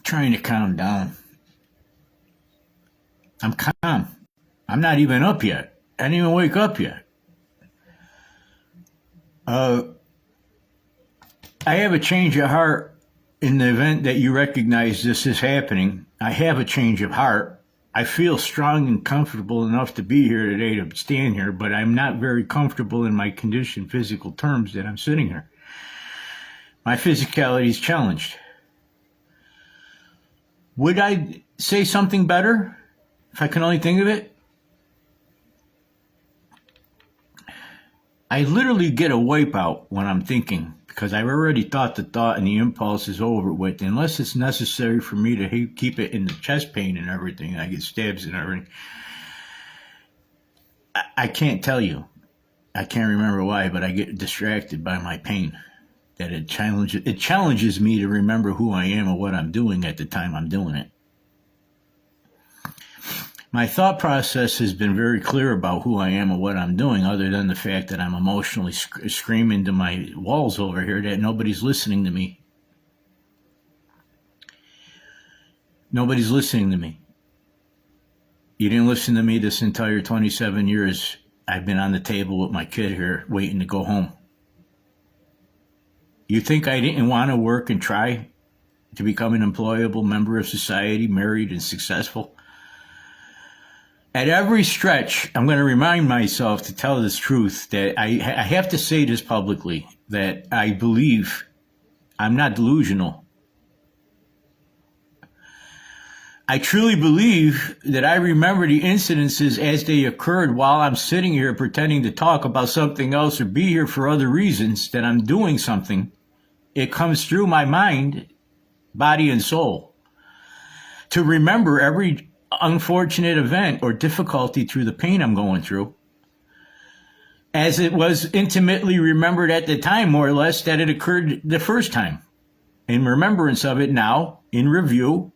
trying to calm down. I'm calm. I'm not even up yet. I didn't even wake up yet. I have a change of heart in the event that you recognize this is happening. I have a change of heart. I feel strong and comfortable enough to be here today to stand here, but I'm not very comfortable in my condition, physical terms that I'm sitting here. My physicality is challenged. Would I say something better if I can only think of it? I literally get a wipeout when I'm thinking because I've already thought the thought and the impulse is over with. Unless it's necessary for me to keep it in the chest pain and everything, I get stabs and everything. I can't tell you. I can't remember why, but I get distracted by my pain. That it challenges me to remember who I am and what I'm doing at the time I'm doing it. My thought process has been very clear about who I am and what I'm doing, other than the fact that I'm emotionally screaming to my walls over here that nobody's listening to me. Nobody's listening to me. You didn't listen to me this entire 27 years. I've been on the table with my kid here waiting to go home. You think I didn't want to work and try to become an employable member of society, married and successful? At every stretch, I'm going to remind myself to tell this truth that I have to say this publicly, that I believe I'm not delusional. I truly believe that I remember the incidences as they occurred while I'm sitting here pretending to talk about something else or be here for other reasons, that I'm doing something. It comes through my mind, body, and soul to remember every unfortunate event or difficulty through the pain I'm going through, as it was intimately remembered at the time, more or less, that it occurred the first time. In remembrance of it now, in review,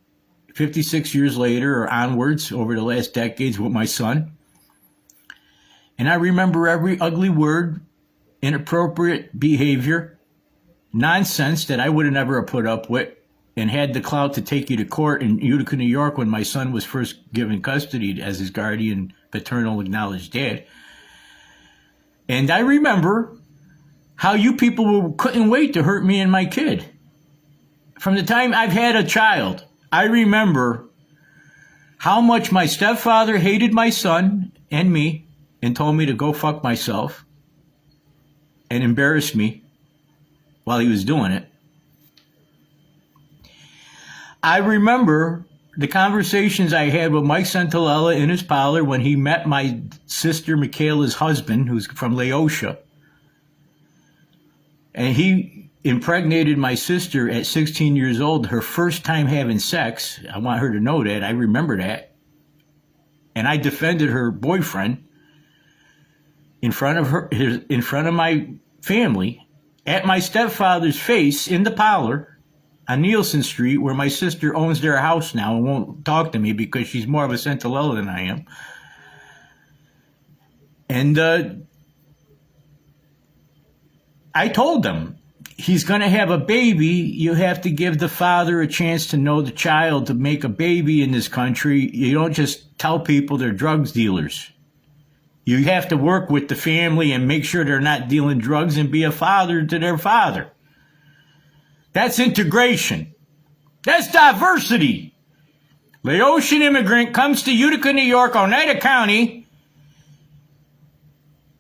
56 years later or onwards over the last decades with my son. And I remember every ugly word, inappropriate behavior, nonsense that I would have never put up with and had the clout to take you to court in Utica, New York when my son was first given custody as his guardian, paternal acknowledged dad. And I remember how you people couldn't wait to hurt me and my kid. From the time I've had a child, I remember how much my stepfather hated my son and me and told me to go fuck myself and embarrassed me while he was doing it. I remember the conversations I had with Mike Centolella in his parlor when he met my sister Michaela's husband, who's from Laosha. And he impregnated my sister at 16 years old, her first time having sex. I want her to know that. I remember that. And I defended her boyfriend in front of my family, at my stepfather's face in the parlor on Nielsen Street, where my sister owns their house now and won't talk to me because she's more of a Centolella than I am. And I told them, he's going to have a baby. You have to give the father a chance to know the child to make a baby in this country. You don't just tell people they're drugs dealers. You have to work with the family and make sure they're not dealing drugs and be a father to their father. That's integration. That's diversity. Laotian immigrant comes to Utica, New York, Oneida County.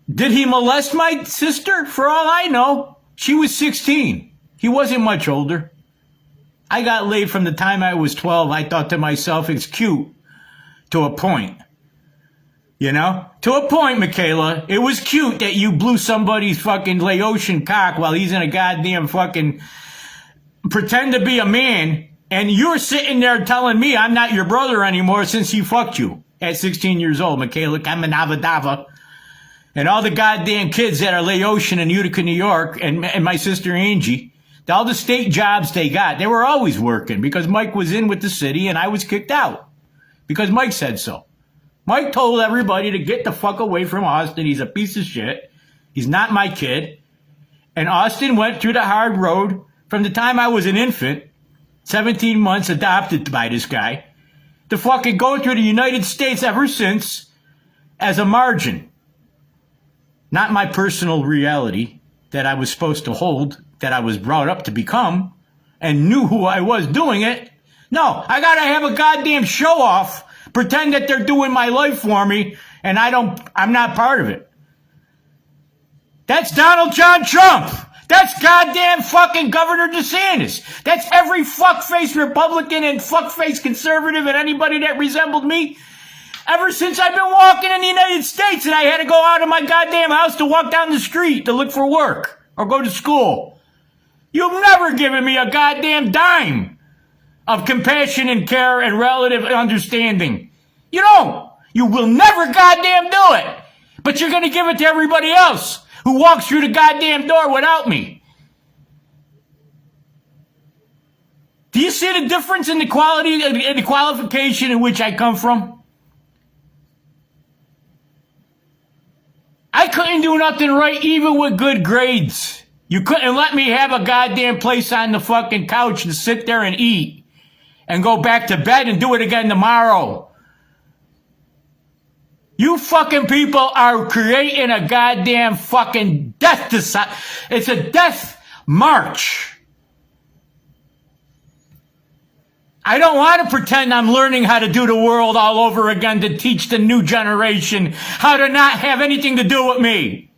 Did he molest my sister? For all I know, she was 16. He wasn't much older. I got laid from the time I was 12. I thought to myself, it's cute to a point. You know? To a point, Michaela. It was cute that you blew somebody's fucking Laotian cock while he's in a goddamn fucking pretend to be a man, and you're sitting there telling me I'm not your brother anymore since he fucked you at 16 years old, Michaela Kamanavadava. And all the goddamn kids that are Laotian in Utica, New York, and my sister Angie, all the state jobs they got, they were always working because Mike was in with the city and I was kicked out because Mike said so. Mike told everybody to get the fuck away from Austin. He's a piece of shit. He's not my kid. And Austin went through the hard road from the time I was an infant 17 months, adopted by this guy, to fucking go through the United States ever since as a margin. Not my personal reality that I was supposed to hold, that I was brought up to become, and knew who I was doing it. No, I gotta have a goddamn show off, pretend that they're doing my life for me, and I'm not part of it. That's Donald John Trump. That's goddamn fucking Governor DeSantis. That's every fuckface Republican and fuckface conservative and anybody that resembled me ever since I've been walking in the United States and I had to go out of my goddamn house to walk down the street to look for work or go to school. You've never given me a goddamn dime of compassion and care and relative understanding. You don't. You will never goddamn do it. But you're going to give it to everybody else who walks through the goddamn door without me. Do you see the difference in the quality and the qualification in which I come from? I couldn't do nothing right even with good grades. You couldn't let me have a goddamn place on the fucking couch to sit there and eat and go back to bed and do it again tomorrow. You fucking people are creating a goddamn fucking death it's a death march. I don't want to pretend I'm learning how to do the world all over again to teach the new generation how to not have anything to do with me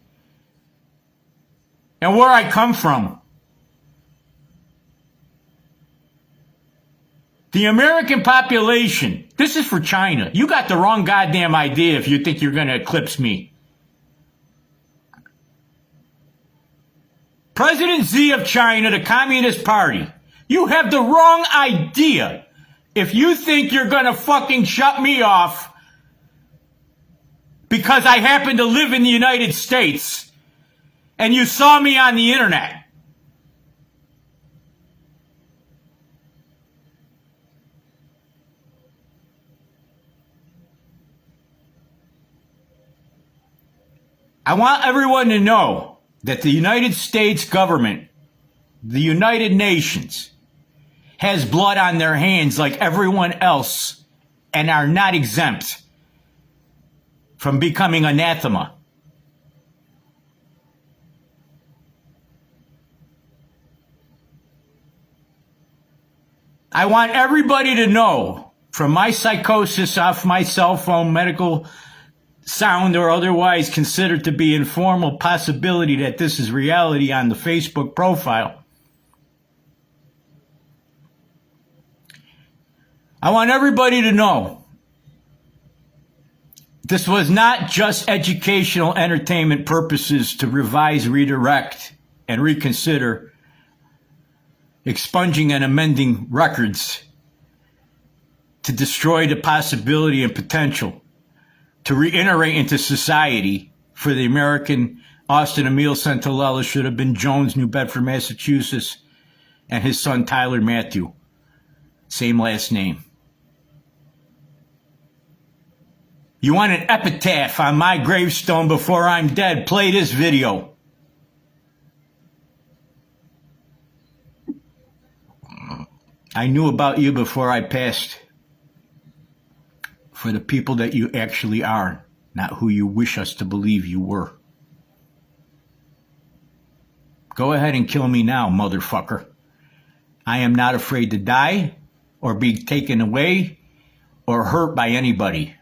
and where I come from. The American population, this is for China. You got the wrong goddamn idea if you think you're going to eclipse me. President Xi of China, the Communist Party, you have the wrong idea if you think you're going to fucking shut me off because I happen to live in the United States and you saw me on the internet. I want everyone to know that the United States government, the United Nations, has blood on their hands like everyone else and are not exempt from becoming anathema. I want everybody to know, from my psychosis off my cell phone, medical sound or otherwise considered to be informal possibility that this is reality on the Facebook profile. I want everybody to know this was not just educational entertainment purposes to revise, redirect, and reconsider expunging and amending records to destroy the possibility and potential to reiterate into society for the American Austin Emile Centolella should have been Jones, New Bedford, Massachusetts, and his son Tyler Matthew. Same last name. You want an epitaph on my gravestone before I'm dead? Play this video. I knew about you before I passed. For the people that you actually are, not who you wish us to believe you were. Go ahead and kill me now, motherfucker. I am not afraid to die or be taken away or hurt by anybody.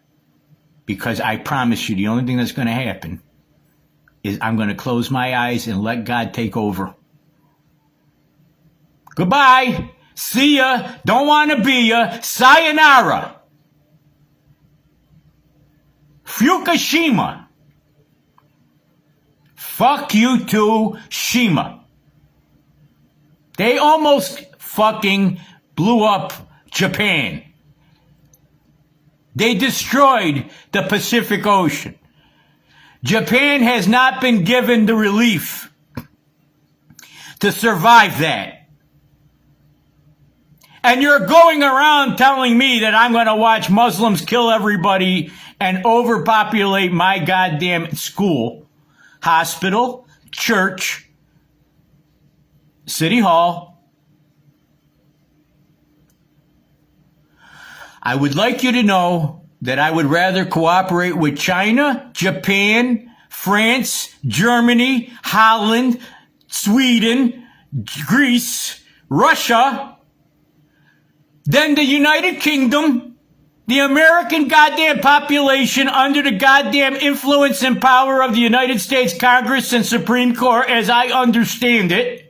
Because I promise you, the only thing that's going to happen is I'm going to close my eyes and let God take over. Goodbye. See ya. Don't want to be ya. Sayonara. Fukushima. Fuck you too, Shima. They almost fucking blew up Japan. They destroyed the Pacific Ocean. Japan has not been given the relief to survive that. And you're going around telling me that I'm going to watch Muslims kill everybody and overpopulate my goddamn school, hospital, church, city hall, I would like you to know that I would rather cooperate with China, Japan, France, Germany, Holland, Sweden, Greece, Russia, than the United Kingdom, the American goddamn population under the goddamn influence and power of the United States Congress and Supreme Court as I understand it.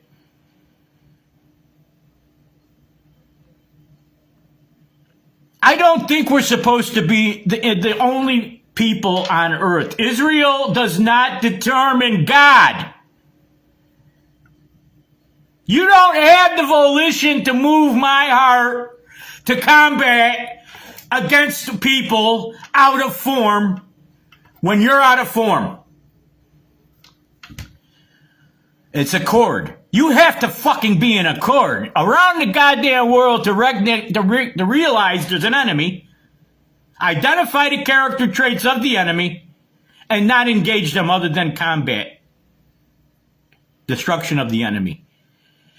I don't think we're supposed to be the only people on earth. Israel does not determine God. You don't have the volition to move my heart to combat against people out of form when you're out of form. It's accord. You have to fucking be in accord around the goddamn world to realize there's an enemy, identify the character traits of the enemy, and not engage them other than combat. Destruction of the enemy.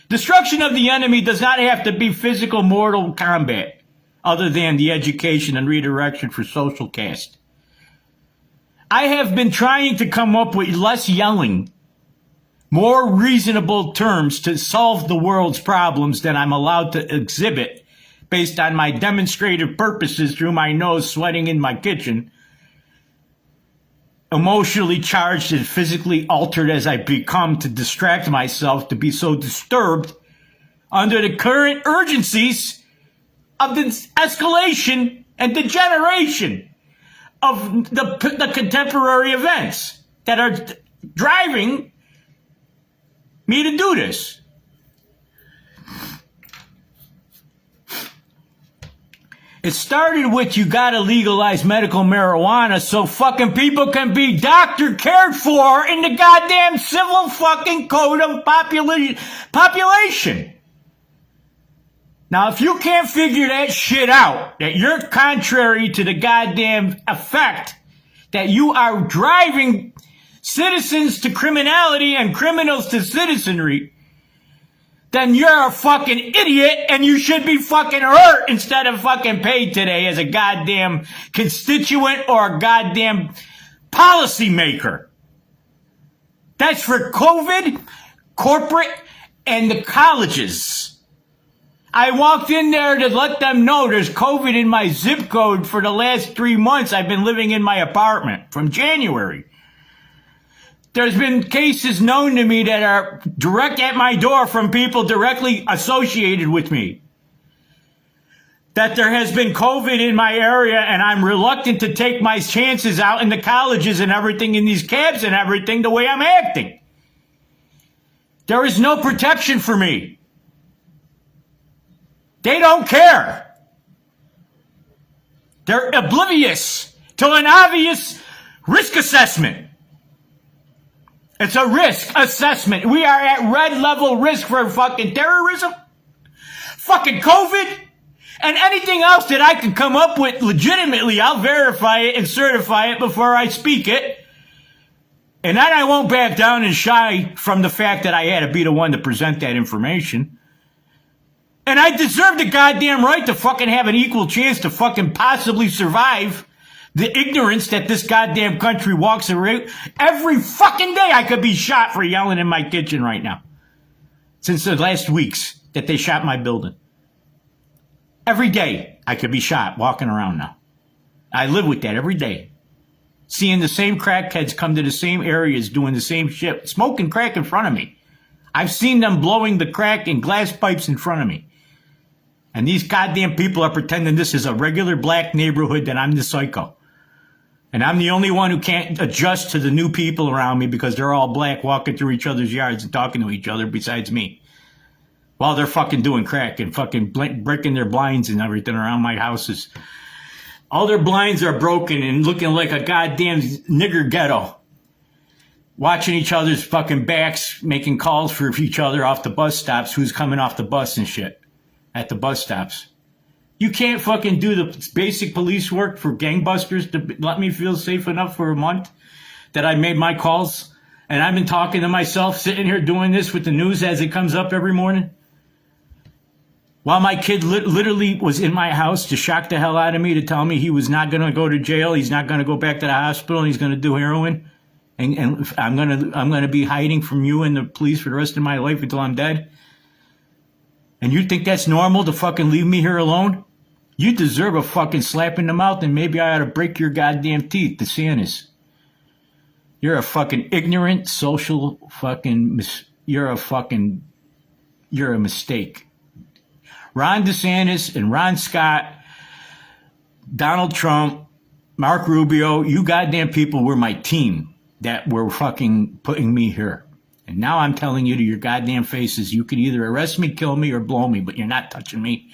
Destruction of the enemy does not have to be physical mortal combat, other than the education and redirection for social caste. I have been trying to come up with less yelling, more reasonable terms to solve the world's problems than I'm allowed to exhibit based on my demonstrative purposes through my nose sweating in my kitchen, emotionally charged and physically altered as I become to distract myself to be so disturbed under the current urgencies of the escalation and degeneration of the contemporary events that are driving me to do this. It started with you gotta legalize medical marijuana so fucking people can be doctor cared for in the goddamn civil fucking code of population. Now, if you can't figure that shit out, that you're contrary to the goddamn effect that you are driving citizens to criminality and criminals to citizenry, then you're a fucking idiot and you should be fucking hurt instead of fucking paid today as a goddamn constituent or a goddamn policymaker. That's for COVID, corporate, and the colleges. I walked in there to let them know there's COVID in my zip code for the last 3 months I've been living in my apartment from January. There's been cases known to me that are direct at my door from people directly associated with me. That there has been COVID in my area and I'm reluctant to take my chances out in the colleges and everything in these cabs and everything the way I'm acting. There is no protection for me. They don't care. They're oblivious to an obvious risk assessment. It's a risk assessment. We are at red level risk for fucking terrorism, fucking COVID, and anything else that I can come up with legitimately. I'll verify it and certify it before I speak it. And then I won't back down and shy from the fact that I had to be the one to present that information. And I deserve the goddamn right to fucking have an equal chance to fucking possibly survive the ignorance that this goddamn country walks around. Every fucking day I could be shot for yelling in my kitchen right now. Since the last weeks that they shot my building. Every day I could be shot walking around now. I live with that every day. Seeing the same crackheads come to the same areas doing the same shit. Smoking crack in front of me. I've seen them blowing the crack in glass pipes in front of me. And these goddamn people are pretending this is a regular black neighborhood, that I'm the psycho. And I'm the only one who can't adjust to the new people around me because they're all black walking through each other's yards and talking to each other besides me. While they're fucking doing crack and fucking breaking their blinds and everything around my houses. All their blinds are broken and looking like a goddamn nigger ghetto. Watching each other's fucking backs, making calls for each other off the bus stops, who's coming off the bus and shit at the bus stops. You can't fucking do the basic police work for gangbusters to let me feel safe enough for a month that I made my calls. And I've been talking to myself, sitting here doing this with the news as it comes up every morning. While my kid literally was in my house to shock the hell out of me, to tell me he was not going to go to jail, he's not going to go back to the hospital, and he's going to do heroin, and I'm going to be hiding from you and the police for the rest of my life until I'm dead. And you think that's normal to fucking leave me here alone? You deserve a fucking slap in the mouth, and maybe I ought to break your goddamn teeth, DeSantis. You're a fucking ignorant social fucking you're a mistake. Ron DeSantis and Ron Scott, Donald Trump, Mark Rubio, you goddamn people were my team that were fucking putting me here. And now I'm telling you to your goddamn faces, you can either arrest me, kill me, or blow me, but you're not touching me.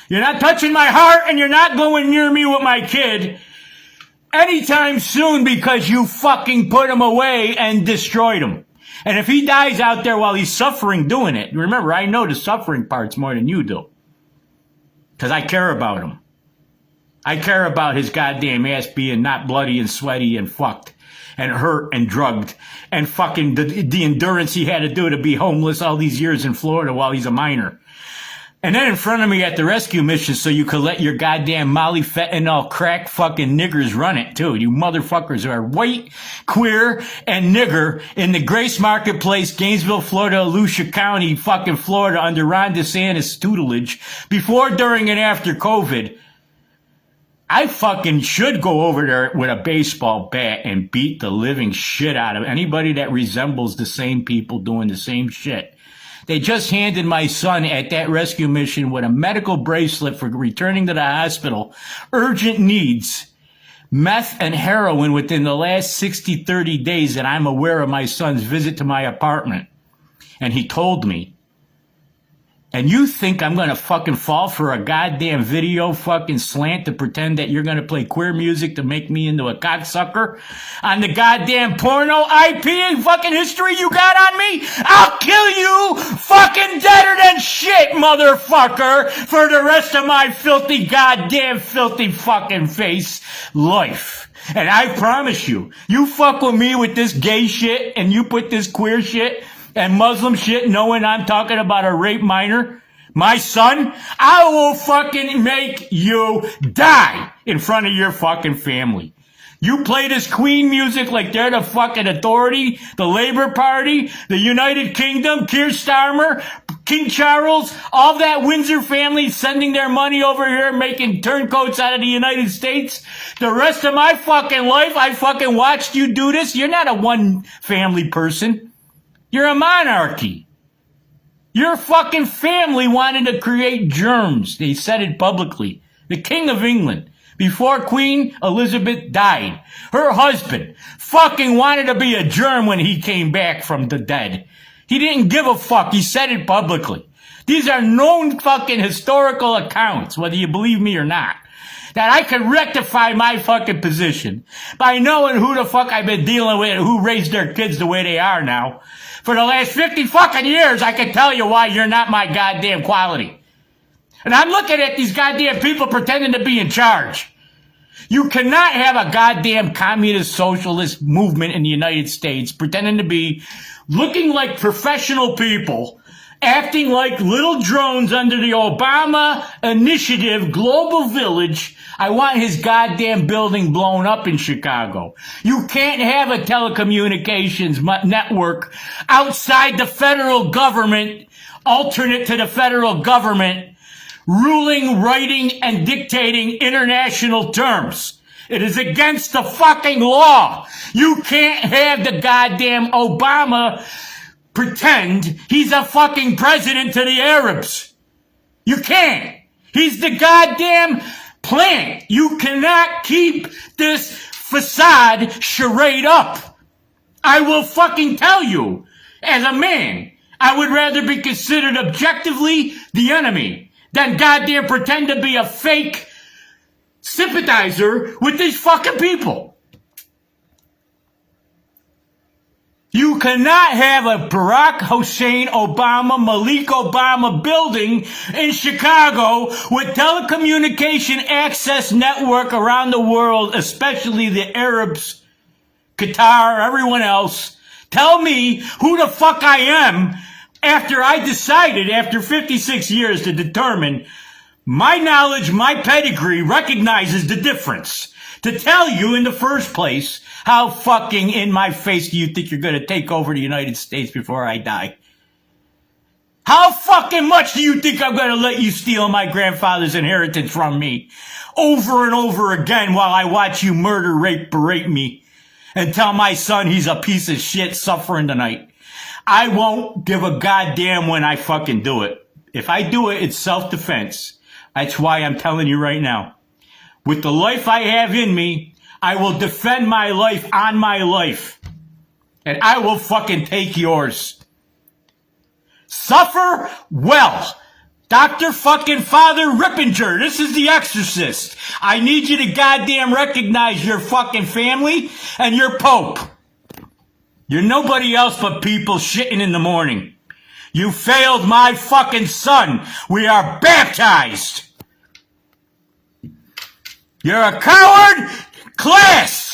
You're not touching my heart, and you're not going near me with my kid anytime soon, because you fucking put him away and destroyed him. And if he dies out there while he's suffering doing it, remember, I know the suffering parts more than you do. Because I care about him. I care about his goddamn ass being not bloody and sweaty and fucked and hurt and drugged and fucking the endurance he had to do to be homeless all these years in Florida while he's a minor. And then in front of me at the rescue mission so you could let your goddamn Molly fentanyl crack fucking niggers run it too. You motherfuckers are white, queer, and nigger in the Grace Marketplace, Gainesville, Florida, Volusia County, fucking Florida under Ron DeSantis tutelage before, during, and after COVID. I fucking should go over there with a baseball bat and beat the living shit out of anybody that resembles the same people doing the same shit. They just handed my son at that rescue mission with a medical bracelet for returning to the hospital, urgent needs, meth and heroin within the last 30 days that I'm aware of my son's visit to my apartment. And he told me, and you think I'm going to fucking fall for a goddamn video fucking slant to pretend that you're going to play queer music to make me into a cocksucker on the goddamn porno IP and fucking history you got on me? I'll kill you fucking deader than shit, motherfucker, for the rest of my filthy fucking face life. And I promise you, you fuck with me with this gay shit and you put this queer shit and Muslim shit knowing I'm talking about a rape minor, my son, I will fucking make you die in front of your fucking family. You play this Queen music like they're the fucking authority, the Labour Party, the United Kingdom, Keir Starmer, King Charles, all that Windsor family sending their money over here, making turncoats out of the United States. The rest of my fucking life, I fucking watched you do this. You're not a one family person. You're a monarchy. Your fucking family wanted to create germs. They said it publicly. The King of England, before Queen Elizabeth died, her husband fucking wanted to be a germ when he came back from the dead. He didn't give a fuck. He said it publicly. These are known fucking historical accounts, whether you believe me or not. That I could rectify my fucking position by knowing who the fuck I've been dealing with and who raised their kids the way they are now. For the last 50 fucking years, I can tell you why you're not my goddamn quality. And I'm looking at these goddamn people pretending to be in charge. You cannot have a goddamn communist socialist movement in the United States pretending to be looking like professional people, acting like little drones under the Obama initiative global village. I want his goddamn building blown up in Chicago. You can't have a telecommunications network outside the federal government, alternate to the federal government, ruling, writing, and dictating international terms. It is against the fucking law. You can't have the goddamn Obama pretend he's a fucking president to the Arabs. You can't. He's the goddamn plant. You cannot keep this facade charade up. I will fucking tell you, as a man, I would rather be considered objectively the enemy than goddamn pretend to be a fake sympathizer with these fucking people. You cannot have a Barack Hussein Obama, Malik Obama building in Chicago with telecommunication access network around the world, especially the Arabs, Qatar, everyone else. Tell me who the fuck I am After I decided, after 56 years, to determine my knowledge, my pedigree recognizes the difference. To tell you in the first place, how fucking in my face do you think you're going to take over the United States before I die? How fucking much do you think I'm going to let you steal my grandfather's inheritance from me? Over and over again while I watch you murder, rape, berate me and tell my son he's a piece of shit suffering tonight. I won't give a goddamn when I fucking do it. If I do it, it's self-defense. That's why I'm telling you right now. With the life I have in me, I will defend my life on my life. And I will fucking take yours. Suffer well. Dr. fucking Father Rippinger, this is the exorcist. I need you to goddamn recognize your fucking family and your Pope. You're nobody else but people shitting in the morning. You failed my fucking son. We are baptized. You're a coward. Class.